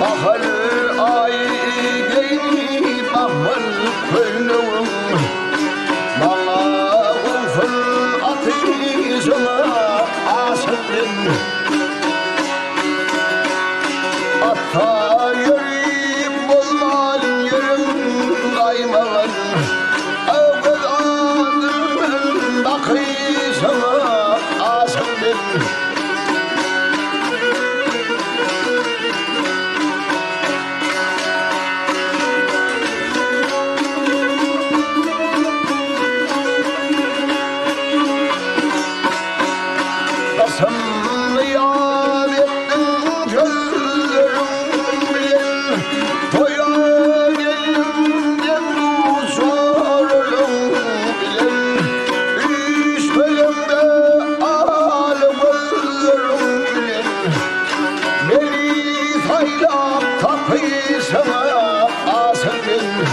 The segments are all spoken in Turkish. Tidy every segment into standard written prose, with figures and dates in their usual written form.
Bahar ayı geyni bahar köylüm bana olsun ateşine asıldım atta yürüyüp olman yerim kaymalar evvel adımın bakışına asıldım Kasımlı yar ettin gözlerim bilen Toya gelince bu sorulum bilen İş bölümde ağlı gözlerim bilen Beni faylap tapıysana asın ben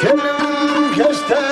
Kelim keste